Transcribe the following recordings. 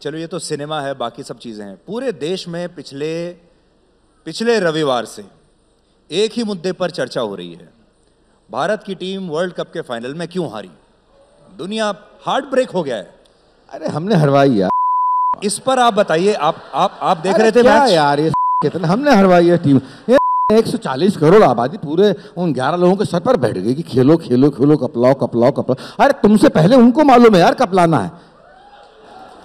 चलो ये तो सिनेमा है, बाकी सब चीजें हैं। पूरे देश में पिछले रविवार से एक ही मुद्दे पर चर्चा हो रही है, भारत की टीम वर्ल्ड कप के फाइनल में क्यों हारी। दुनिया हार्ट ब्रेक हो गया है। अरे हमने हरवाई यार, इस पर आप बताइए। आप देख रहे थे क्या मैच यार, ये कितना हमने हरवाई है टीम। 140 करोड़ आबादी पूरे उन 11 लोगों के सर पर बैठ गई कि खेलो खेलो खेलो, कपलाओ कपलाओ कपलाओ। अरे तुमसे पहले उनको मालूम है यार कपलाना है।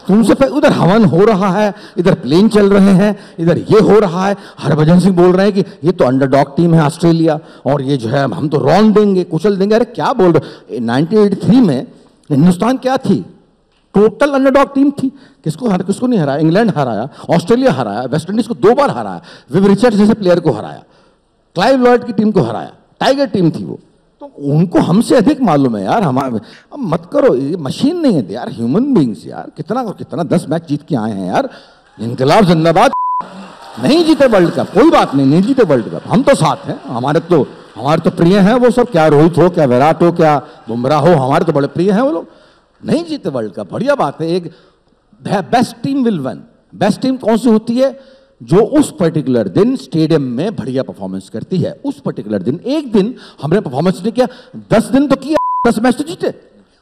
तुमसे पहले उधर हवन हो रहा है, इधर प्लेन चल रहे हैं, इधर ये हो रहा है। हरभजन सिंह बोल रहे हैं कि ये तो अंडरडॉग टीम है ऑस्ट्रेलिया, और ये जो है हम तो रौंद देंगे, कुचल देंगे। अरे क्या बोल रहे। 1983 में हिंदुस्तान क्या थी? टोटल अंडरडॉग टीम थी। किसको नहीं हराया? इंग्लैंड हराया, ऑस्ट्रेलिया हराया, वेस्ट इंडीज को 2 बार हराया, विव रिचर्ड्स जैसे प्लेयर को हराया, क्लाइव लॉयड की टीम को हराया, टाइगर टीम थी वो। तो उनको हमसे अधिक मालूम है यार। हमारे अब मत करो, ये मशीन नहीं है यार, ह्यूमन बींग्स यार। कितना 10 मैच जीत के आए हैं यार। इनकलाब जिंदाबाद। नहीं जीते वर्ल्ड कप, कोई बात नहीं जीते वर्ल्ड कप, हम तो साथ हैं। हमारे तो प्रिय हैं वो सब, क्या रोहित हो, क्या विराट हो, क्या बुमराह हो, हमारे तो बड़े प्रिय हैं वो लोग। नहीं जीते वर्ल्ड कप, बढ़िया बात है। एक best team will one. Best team कौन सी होती है? जो उस पर्टिकुलर दिन स्टेडियम में बढ़िया परफॉर्मेंस करती है। उस पर्टिकुलर दिन, एक दिन हमने परफॉर्मेंस नहीं किया, 10 दिन तो किया, 10 मैच तो जीते।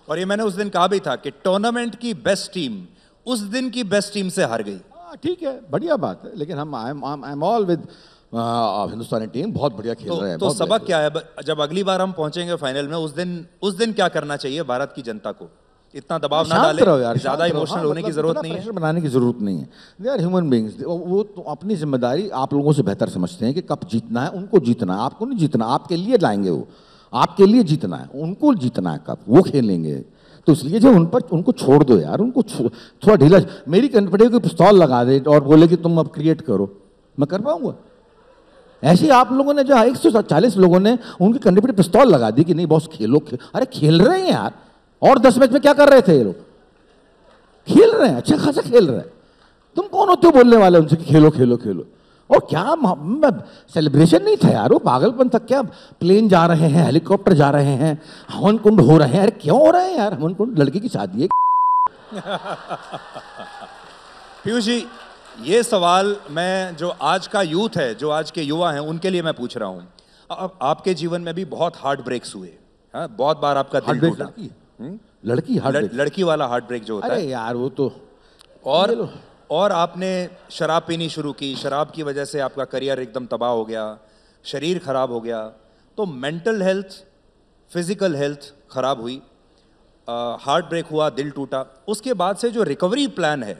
और ये मैंने उस दिन कहा भी था कि टूर्नामेंट की बेस्ट टीम उस दिन की बेस्ट टीम से हार गई। ठीक है, बढ़िया बात है, लेकिन हम I am all with Hindustani team बहुत बढ़िया खेल रहे हैं। तो सबक क्या है जब अगली बार हम पहुंचेंगे फाइनल में? उस दिन क्या करना चाहिए भारत की जनता को? इतना दबाव ना डालें, ज्यादा इमोशनल होने की जरूरत नहीं है, प्रेशर बनाने की जरूरत नहीं है। They are human beings. वो तो अपनी जिम्मेदारी आप लोगों से बेहतर समझते हैं कि कब जीतना है। उनको जीतना है, आपको नहीं जीतना। आपके लिए लाएंगे वो, आपके लिए जीतना है, उनको जीतना है। कब वो खेलेंगे, तो इसलिए जो उनको छोड़ दो यार। उनको थोड़ा ढीला। मेरी कंपनी को पिस्तौल लगा दे और बोले कि तुम अब क्रिएट करो, मैं कर पाऊंगा? ऐसे ही आप लोगों ने जो 140 लोगों ने उनकी कंपनी पर पिस्तौल लगा दी कि नहीं बॉस खेलो। अरे खेल रहे हैं यार। और 10 मैच में क्या कर रहे थे ये लोग? खेल रहे हैं, अच्छा खासा खेल रहे हैं। तुम कौन होते हो बोलने वाले उनसे कि खेलो खेलो खेलो? और क्या सेलिब्रेशन नहीं था यार, वो पागलपन था क्या? प्लेन जा रहे हैं, हेलीकॉप्टर जा रहे हैं, हवन कुंड हो रहे हैं। अरे क्यों हो रहे हैं यार हवन कुंड? लड़की की शादी है। पीयूष जी, ये सवाल मैं जो आज का यूथ है, जो आज के युवा हैं, उनके लिए मैं पूछ रहा हूँ। अब आपके जीवन में भी बहुत हार्ट ब्रेक्स हुए, बहुत बार आपका दिल टूटा। लड़की वाला हार्ट ब्रेक जो होता है यार, वो तो और आपने शराब पीनी शुरू की, शराब की वजह से आपका करियर एकदम तबाह हो गया, शरीर खराब हो गया। तो मेंटल हेल्थ, फिजिकल हेल्थ खराब हुई, हार्ट ब्रेक हुआ, दिल टूटा। उसके बाद से जो रिकवरी प्लान है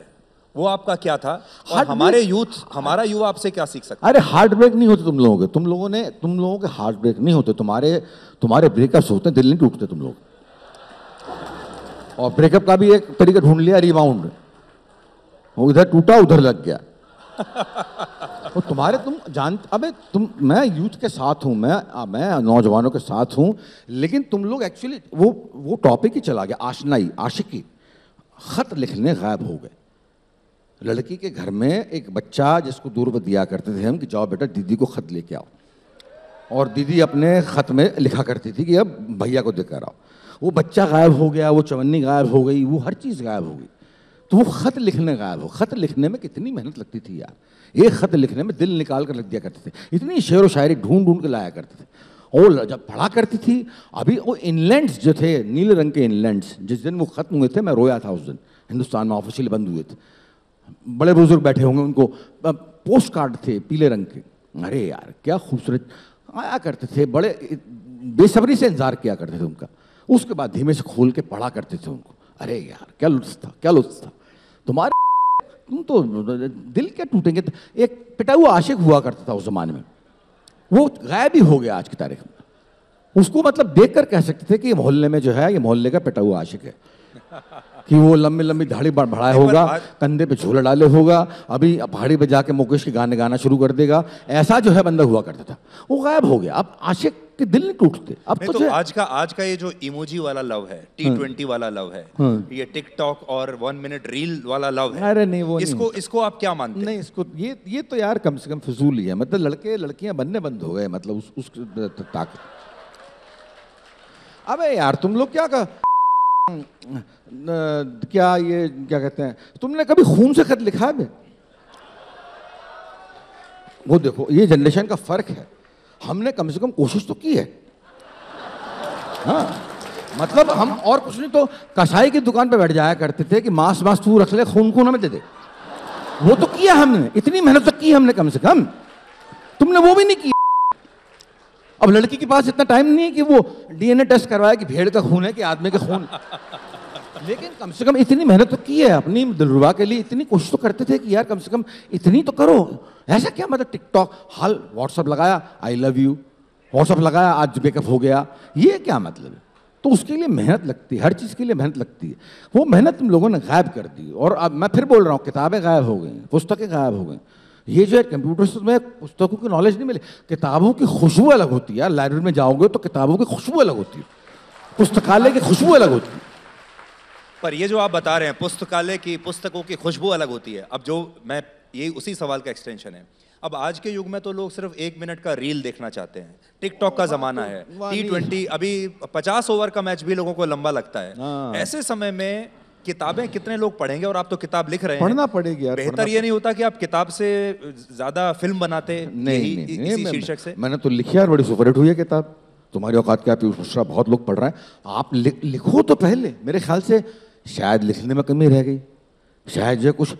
वो आपका क्या था? और हमारा युवा आपसे क्या सीख सकता है? अरे हार्ट ब्रेक नहीं होते तुम लोगों के, तुम लोगों के हार्ट ब्रेक नहीं होते। तुम्हारे ब्रेकअप्स होते हैं, दिल नहीं टूटते तुम लोग। और ब्रेकअप का भी एक तरीका ढूंढ लिया, रिबाउंड। वो इधर टूटा उधर लग गया। तो मैं यूथ के साथ हूं, मैं नौजवानों के साथ हूं, लेकिन तुम लोग एक्चुअली वो टॉपिक ही चला गया, आशनाई, आशिकी। खत लिखने गायब हो गए। लड़की के घर में एक बच्चा जिसको दूर पर दिया करते थे हम कि जाओ बेटा दीदी को खत लेके आओ, और दीदी अपने खत में लिखा करती थी कि अब भैया को देकर आओ। वो बच्चा गायब हो गया, वो चवन्नी गायब हो गई, वो हर चीज़ गायब हो गई। तो वो खत लिखने गायब हो। खत लिखने में कितनी मेहनत लगती थी यार। एक खत लिखने में दिल निकाल कर लिख दिया करते थे। इतनी शेर व शायरी ढूंढ ढूंढ के लाया करते थे। और जब पढ़ा करती थी, अभी वो इनलैंड्स जो थे, नीले रंग के इनलैंड्स, जिस दिन वो खत्म हुए थे मैं रोया था उस दिन। हिंदुस्तान में ऑफिशियली बंद हुए थे। बड़े बुजुर्ग बैठे होंगे, उनको पोस्ट कार्ड थे पीले रंग के। अरे यार क्या खूबसूरत आया करते थे, बड़े बेसब्री से इंतजार किया करते थे उनका। उसके बाद धीमे से खोल के पढ़ा करते थे उनको। अरे यार क्या लुत्फ था, क्या लुत्फ था। तुम तो दिल क्या टूटेंगे। एक पिटा हुआ आशिक हुआ करता था उस जमाने में, वो गायब ही हो गया आज की तारीख में। उसको मतलब देखकर कह सकते थे कि ये मोहल्ले में जो है, ये मोहल्ले का पिटा हुआ आशिक है। कि वो लंबी लंबी दाढ़ी बढ़ाए होगा, कंधे पे झोला डाले होगा, अभी पहाड़ी पे जाके मुकेश के गाने गाना शुरू कर देगा। ऐसा जो है बंदा हुआ करता था, वो गायब हो गया। अब आशिक के दिल नहीं टूटते। अब तो आज का ये जो इमोजी वाला लव है, T20 वाला लव है, ये टिकटॉक और 1 मिनट रील वाला लव है। अरे नहीं, वो इसको आप क्या मानते हैं? नहीं, इसको ये तो यार कम से कम फिजूल ही है। मतलब लड़के लड़कियां बनने बंद हो गए, मतलब उस ताकत। अबे यार तुम लोग क्या क्या ये क्या कहते हैं, तुमने कभी खून से खत लिखा है बे? वो देखो, ये जनरेशन का फर्क है। हमने कम से कम कोशिश तो की है। हाँ, मतलब हम और कुछ नहीं तो कसाई की दुकान पे बैठ जाया करते थे कि मांस मांस तू रख ले, खून खून हमें दे दे। वो तो किया हमने, इतनी मेहनत तो की हमने कम से कम। तुमने वो भी नहीं की। अब लड़की के पास इतना टाइम नहीं है कि वो डीएनए टेस्ट करवाए कि भेड़ का खून है कि आदमी का खून। लेकिन कम से कम इतनी मेहनत तो की है अपनी दिलरुबा के लिए। इतनी कोशिश तो करते थे कि यार कम से कम इतनी तो करो। ऐसा क्या मतलब टिकटॉक, हाल व्हाट्सअप लगाया आई लव यू, व्हाट्सअप लगाया आज ब्रेकअप हो गया, ये क्या मतलब है? तो उसके लिए मेहनत लगती है, हर चीज़ के लिए मेहनत लगती है। वो मेहनत तुम लोगों ने गायब कर दी। और अब मैं फिर बोल रहा हूँ, किताबें गायब हो गई, पुस्तकें गायब हो गई। ये जो है कंप्यूटर से तुम्हें पुस्तकों की नॉलेज नहीं मिली। किताबों की खुशबू अलग होती है यार। लाइब्रेरी में जाओगे तो किताबों की खुशबू अलग होती है, पुस्तकालय की खुशबू अलग होती है। पर ये जो आप बता रहे हैं पुस्तकालय की पुस्तकों की खुशबू अलग होती है, अब जो मैं ये उसी सवाल का एक्सटेंशन है। अब आज के युग में तो लोग सिर्फ 1 मिनट का रील देखना चाहते हैं। टिकटॉक का जमाना है, T20, अभी 50 ओवर का मैच भी लोगों को लंबा लगता है। ऐसे समय में किताबें कितने लोग पढ़ेंगे? और आप तो किताब लिख रहे हैं, पढ़ना पड़ेगी यार। बेहतर ये नहीं होता कि आप किताब से ज्यादा फिल्म बनाते इसी शीर्षक से? मैंने तो लिखी यार, बड़ी सुपरहिट हुई है किताब। तुम्हारी औकात क्या, पीयूष मिश्रा, बहुत लोग पढ़ रहे हैं। आप लिखो तो पहले। मेरे ख्याल से शायद लिखने में कमी रह गई, शायद जो कुछ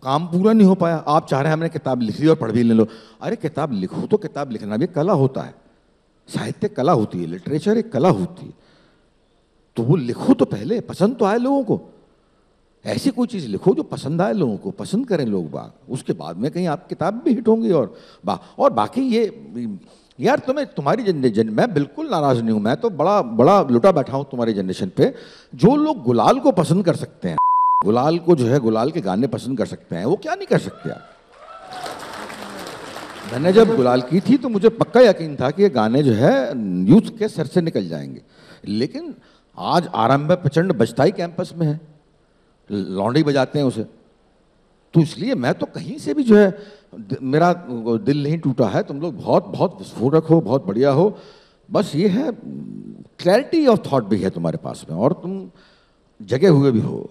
काम पूरा नहीं हो पाया। आप चाह रहे हैं हमने किताब लिख ली और पढ़ भी ले लो। अरे किताब लिखो तो किताब लिखना भी कला होता है, साहित्य कला होती है, लिटरेचर एक कला होती है। तो वो लिखो तो पहले, पसंद तो आए लोगों को। ऐसी कोई चीज़ लिखो जो पसंद आए लोगों को, पसंद करें लोग बाग, उसके बाद में कहीं आप किताब भी हिट होंगी। और बाकी ये यार तुम्हारी जनरेशन, मैं बिल्कुल नाराज नहीं हूं। मैं तो बड़ा बड़ा लुटा बैठा हूं तुम्हारी जनरेशन पे। जो लोग गुलाल को पसंद कर सकते हैं, गुलाल को जो है, गुलाल के गाने पसंद कर सकते हैं, वो क्या नहीं कर सकते यार। मैंने जब गुलाल की थी तो मुझे पक्का यकीन था कि ये गाने जो है यूथ के सर से निकल जाएंगे। लेकिन आज आरंभ प्रचंड बजता ही कैंपस में है, लौंडे बजाते हैं उसे। तो इसलिए मैं तो कहीं से भी जो है, मेरा दिल नहीं टूटा है। तुम लोग बहुत बहुत विस्फोटक हो, बहुत बढ़िया हो। बस ये है, क्लैरिटी ऑफ थॉट भी है तुम्हारे पास में, और तुम जगे हुए भी हो।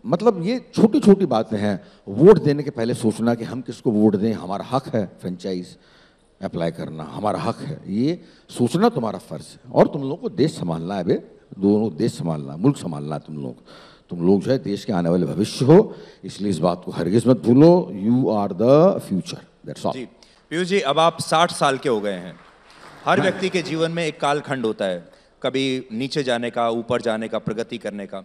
मतलब ये छोटी छोटी बातें हैं। वोट देने के पहले सोचना कि हम किसको वोट दें, हमारा हक है फ्रेंचाइज अप्लाई करना, हमारा हक है, ये सोचना तुम्हारा फर्ज है। और तुम लोगों को देश संभालना है बे, दोनों देश संभालना, मुल्क संभालना है तुम लोग जो है देश के आने वाले भविष्य हो। इसलिए इस बात को हरगिज मत भूलो, you are the future, that's all. जी पीयूष जी, अब आप 60 साल के हो गए हैं। हर व्यक्ति के जीवन में एक कालखंड होता है, कभी नीचे जाने का, ऊपर जाने का, प्रगति करने का।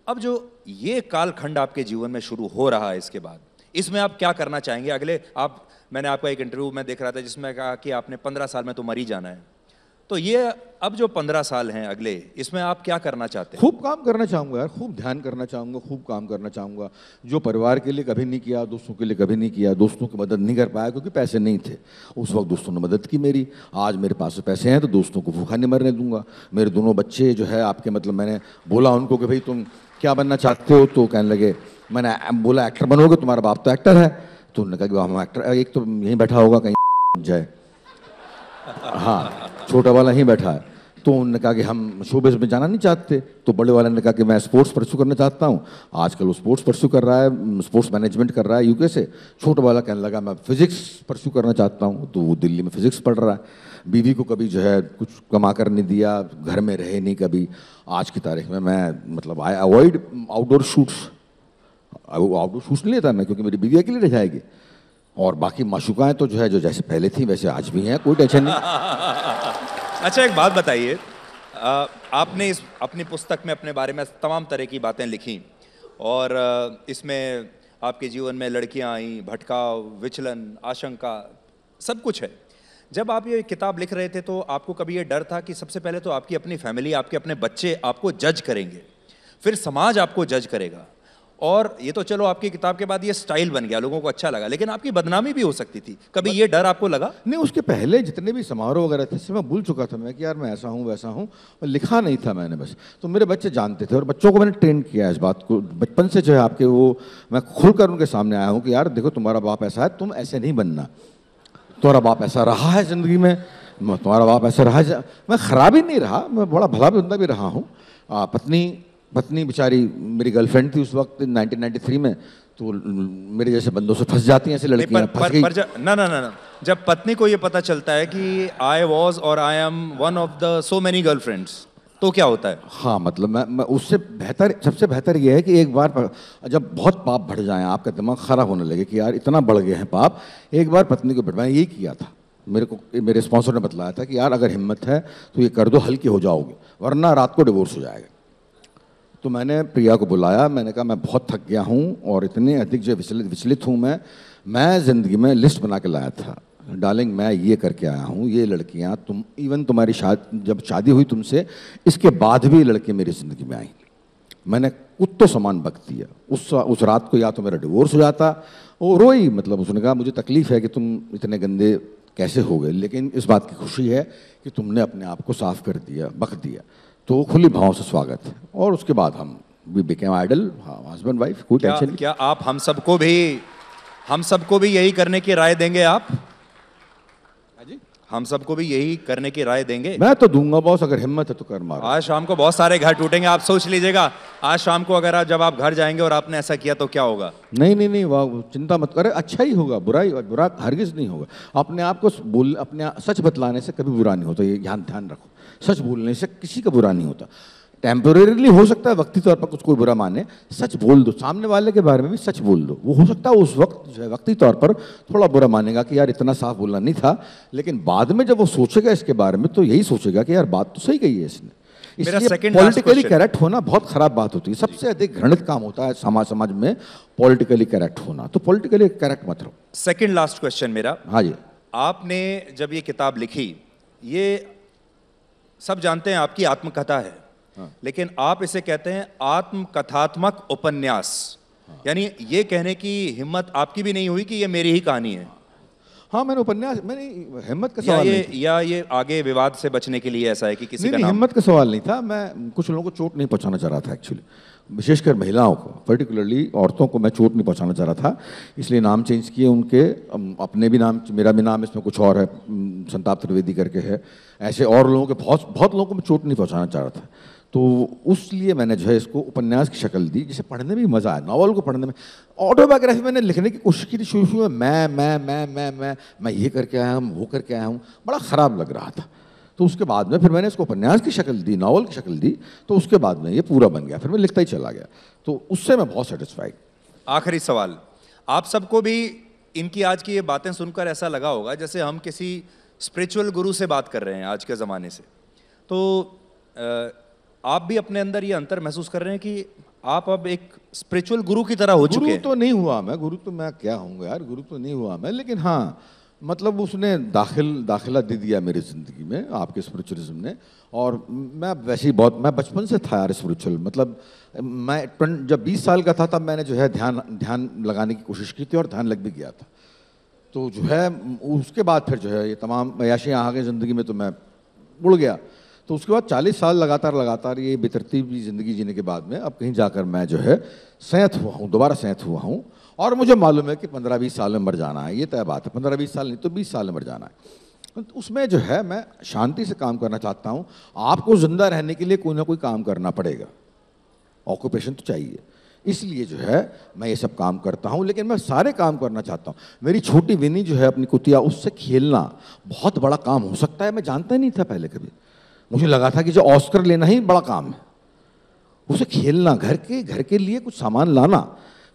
अब जो ये कालखंड आपके जीवन में शुरू हो रहा है, इसके बाद इसमें आप क्या करना चाहेंगे अगले? मैंने आपका एक इंटरव्यू में देख रहा था जिसमें कहा कि आपने 15 साल में तो मर ही जाना है। तो ये अब जो 15 साल हैं अगले, इसमें आप क्या करना चाहते हैं? खूब काम करना चाहूँगा यार, खूब ध्यान करना चाहूँगा, खूब काम करना चाहूँगा। जो परिवार के लिए कभी नहीं किया, दोस्तों के लिए कभी नहीं किया। दोस्तों की मदद नहीं कर पाया क्योंकि पैसे नहीं थे। उस वक्त दोस्तों ने मदद की मेरी। आज मेरे पास पैसे हैं तो दोस्तों को भूखा नहीं मरने दूंगा। मेरे दोनों बच्चे जो है आपके, मतलब मैंने बोला उनको कि भाई तुम क्या बनना चाहते हो, तो कहने लगे, मैंने बोला एक्टर बनोगे, तुम्हारा बाप तो एक्टर है। तो उन्होंने कहा कि हम एक्टर, एक तो यहीं बैठा होगा कहीं जाए, हाँ छोटा वाला ही बैठा है। तो उन्होंने कहा कि हम शोबिज़ में जाना नहीं चाहते। तो बड़े वाले ने कहा कि मैं स्पोर्ट्स परस्यू करना चाहता हूँ। आजकल वो स्पोर्ट्स परस्यू कर रहा है, स्पोर्ट्स मैनेजमेंट कर रहा है यूके से। छोटा वाला कहने लगा मैं फिजिक्स परस्यू करना चाहता हूँ, तो वो दिल्ली में फिजिक्स पढ़ रहा है। बीवी को कभी जो है कुछ कमा कर नहीं दिया, घर में रहे नहीं कभी। आज की तारीख में मैं मतलब I avoid outdoor shoots, outdoor shoots नहीं लेता मैं, क्योंकि मेरी बीवी अकेली रह जाएगी। और बाकी माशुकाएँ तो जो है, जो जैसे पहले थी वैसे आज भी हैं, कोई टेंशन नहीं। अच्छा एक बात बताइए, आपने इस अपनी पुस्तक में अपने बारे में तमाम तरह की बातें लिखी, और इसमें आपके जीवन में लड़कियां आई, भटकाव, विचलन, आशंका, सब कुछ है। जब आप ये किताब लिख रहे थे तो आपको कभी ये डर था कि सबसे पहले तो आपकी अपनी फैमिली, आपके अपने बच्चे आपको जज करेंगे, फिर समाज आपको जज करेगा, और ये तो चलो आपकी किताब के बाद ये स्टाइल बन गया, लोगों को अच्छा लगा, लेकिन आपकी बदनामी भी हो सकती थी, कभी ये डर आपको लगा? नहीं, उसके पहले जितने भी समारोह वगैरह थे मैं भूल चुका था मैं कि यार मैं ऐसा हूँ वैसा हूँ, और लिखा नहीं था मैंने बस। तो मेरे बच्चे जानते थे, और बच्चों को मैंने ट्रेन किया इस बात को बचपन से जो है आपके, वो मैं खुलकर उनके सामने आया हूँ कि यार देखो तुम्हारा बाप ऐसा है, तुम ऐसे नहीं बनना। तुम्हारा बाप ऐसा रहा है ज़िंदगी में, तुम्हारा बाप ऐसा रहा है। मैं ख़राब ही नहीं रहा, मैं बड़ा भला बंदा भी रहा हूँ। पत्नी पत्नी बेचारी मेरी गर्लफ्रेंड थी उस वक्त 1993 में, तो मेरे जैसे बंदों से फंस जाती हैं ऐसे नहीं, लड़कियां, फंस गई। ना ना ना ना, जब पत्नी को ये पता चलता है कि आई वॉज और I am one of the so many girlfriends, तो क्या होता है? हाँ मतलब मैं उससे बेहतर, सबसे बेहतर ये है कि एक बार जब बहुत पाप बढ़ जाएं, आपका दिमाग खराब होने लगे कि यार इतना बढ़ गए हैं पाप, एक बार पत्नी को मैंने यही किया था। मेरे को मेरे स्पॉन्सर ने बतलाया था कि यार अगर हिम्मत है तो ये कर दो, हल्के हो जाओगे, वरना रात को डिवोर्स हो जाएगा। तो मैंने प्रिया को बुलाया, मैंने कहा मैं बहुत थक गया हूँ और इतने अधिक जो विचलित हूँ मैं ज़िंदगी में लिस्ट बना के लाया था, डार्लिंग मैं ये करके आया हूँ, ये लड़कियाँ, तुम इवन तुम्हारी जब शादी हुई तुमसे, इसके बाद भी लड़के मेरी ज़िंदगी में आई। मैंने कुत्तों समान वक्त दिया। उस रात को या तो मेरा डिवोर्स हो जाता, वो रोई, मतलब उसने कहा मुझे तकलीफ़ है कि तुम इतने गंदे कैसे हो गए, लेकिन इस बात की खुशी है कि तुमने अपने आप को साफ कर दिया, बख्श दिया, तो खुली भाव से स्वागत है। और उसके बाद we became idol, husband wife, कोई टेंशन नहीं। क्या आप हम सबको भी यही करने की राय देंगे? आप हम सबको भी यही करने की राय देंगे? मैं तो दूंगा बॉस, अगर हिम्मत है तो कर मारो। आज शाम को बहुत सारे घर टूटेंगे, आप सोच लीजिएगा। आज शाम को अगर जब आप घर जाएंगे और आपने ऐसा किया तो क्या होगा? नहीं, वाह चिंता मत करे, अच्छा ही होगा, बुरा हरगिज नहीं होगा। अपने आप को अपने सच बतलाने से कभी बुरा नहीं होता, ये ध्यान रखो। सच बोलने से किसी का बुरा नहीं होता। टेम्पोरेरीली हो सकता है वक्ती तौर पर कुछ कोई बुरा माने, सच बोल दो, सामने वाले के बारे में भी सच बोल दो। वो हो सकता है उस वक्त जो है वक्ती तौर पर थोड़ा बुरा मानेगा कि यार इतना साफ बोलना नहीं था, लेकिन बाद में जब वो सोचेगा इसके बारे में तो यही सोचेगा कि यार बात तो सही कही है इसने। इसलिए पॉलिटिकली करेक्ट होना बहुत खराब बात होती है। सबसे अधिक घृणित काम होता है समाज में पॉलिटिकली करेक्ट होना, तो पॉलिटिकली करेक्ट मत रहो। सेकेंड लास्ट क्वेश्चन मेरा। हाँ जी। आपने जब ये किताब लिखी, ये सब जानते हैं आपकी आत्मकथा है, लेकिन आप इसे कहते हैं आत्मकथात्मक उपन्यास। यानी ये कहने की हिम्मत आपकी भी नहीं हुई कि ये मेरी ही कहानी है? हाँ, मैंने हिम्मत का सवाल ये आगे विवाद से बचने के लिए ऐसा है कि किसी का नाम? हिम्मत का सवाल नहीं था। मैं कुछ लोगों को चोट नहीं पहुंचाना चाह रहा था एक्चुअली, विशेषकर महिलाओं को, पर्टिकुलरली औरतों को मैं चोट नहीं पहुंचाना चाह रहा था, इसलिए नाम चेंज किए उनके। अपने भी नाम, मेरा भी नाम इसमें कुछ और है, संताप त्रिवेदी करके है। ऐसे और लोगों के बहुत लोगों को मैं चोट नहीं पहुंचाना चाह रहा था, तो उसलिए मैंने जो है इसको उपन्यास की शक्ल दी, जिसे पढ़ने में भी मज़ा आया। नॉवल को पढ़ने में, ऑटोबायोग्राफी मैंने लिखने की कोशिश की थी शुरू में, मैं ये करके आया हूँ, वो करके आया हूँ, बड़ा ख़राब लग रहा था। तो उसके बाद में फिर मैंने इसको उपन्यास की शक्ल दी, नॉवल की शक्ल दी, तो उसके बाद में ये पूरा बन गया, फिर मैं लिखता ही चला गया, तो उससे मैं बहुत सेटिस्फाइड। आखिरी सवाल, आप सबको भी इनकी आज की ये बातें सुनकर ऐसा लगा होगा जैसे हम किसी स्पिरिचुअल गुरु से बात कर रहे हैं आज के ज़माने से, तो आप भी अपने अंदर ये अंतर महसूस कर रहे हैं कि आप अब एक स्पिरिचुअल गुरु की तरह हो चुके हैं? गुरु तो नहीं हुआ मैं, गुरु तो मैं क्या हूँगा यार, गुरु तो नहीं हुआ मैं, लेकिन हाँ मतलब उसने दाखिला दे दिया मेरी ज़िंदगी में, आपके स्पिरिचुअलिज्म ने। और मैं वैसे ही मैं बचपन से था यार स्पिरिचुअल, मतलब मैं जब 20 साल का था तब मैंने जो है ध्यान लगाने की कोशिश की थी और ध्यान लग भी गया था। तो जो है उसके बाद फिर जो है ये तमाम अयाशियाँ आ गई ज़िंदगी में, तो मैं उड़ गया। तो उसके बाद 40 साल लगातार ये बेतरतीब ज़िंदगी जीने के बाद में अब कहीं जाकर मैं जो है संयत हुआ हूँ, दोबारा संयत हुआ हूँ। और मुझे मालूम है कि 15-20 साल में मर जाना है, ये तय बात है। 15-20 साल नहीं तो 20 साल में मर जाना है। तो उसमें जो है मैं शांति से काम करना चाहता हूँ। आपको ज़िंदा रहने के लिए कोई ना कोई काम करना पड़ेगा, ऑक्यूपेशन तो चाहिए, इसलिए जो है मैं ये सब काम करता हूँ, लेकिन मैं सारे काम करना चाहता हूँ। मेरी छोटी विनी जो है अपनी कुतिया, उससे खेलना बहुत बड़ा काम हो सकता है। मैं जानता ही नहीं था पहले कभी, मुझे लगा था कि जो ऑस्कर लेना ही बड़ा काम है, उसे खेलना, घर के लिए कुछ सामान लाना,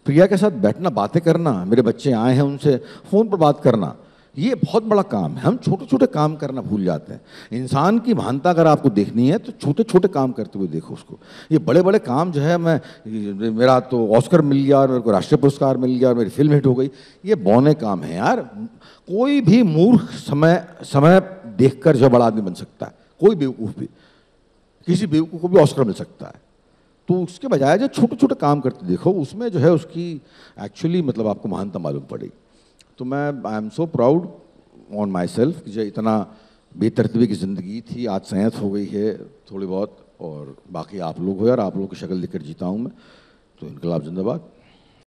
प्रिया के साथ बैठना, बातें करना, मेरे बच्चे आए हैं उनसे फ़ोन पर बात करना, ये बहुत बड़ा काम है। हम छोटे छोटे काम करना भूल जाते हैं। इंसान की महानता अगर आपको देखनी है तो छोटे छोटे काम करते हुए देखो उसको। ये बड़े बड़े काम जो है, मेरा तो ऑस्कर मिल गया और मेरे को राष्ट्रीय पुरस्कार मिल गया और मेरी फिल्म हिट हो गई, ये बौने काम है यार। कोई भी मूर्ख समय देखकर जो बड़ा आदमी बन सकता है, कोई बेवकूफ़ भी, किसी बेवकूफ़ को भी ऑस्कर मिल सकता है। तो उसके बजाय जो छोटे छोटे काम करते देखो, उसमें जो है उसकी एक्चुअली मतलब आपको महानता मालूम पड़ेगी। तो मैं I am so proud on my self कि जो इतना बेतरतीबी की ज़िंदगी थी आज संयत हो गई है थोड़ी बहुत, और बाकी आप लोग हो यार, आप लोगों की शक्ल देखकर जीता हूँ मैं। तो इनकलाब जिंदाबाद।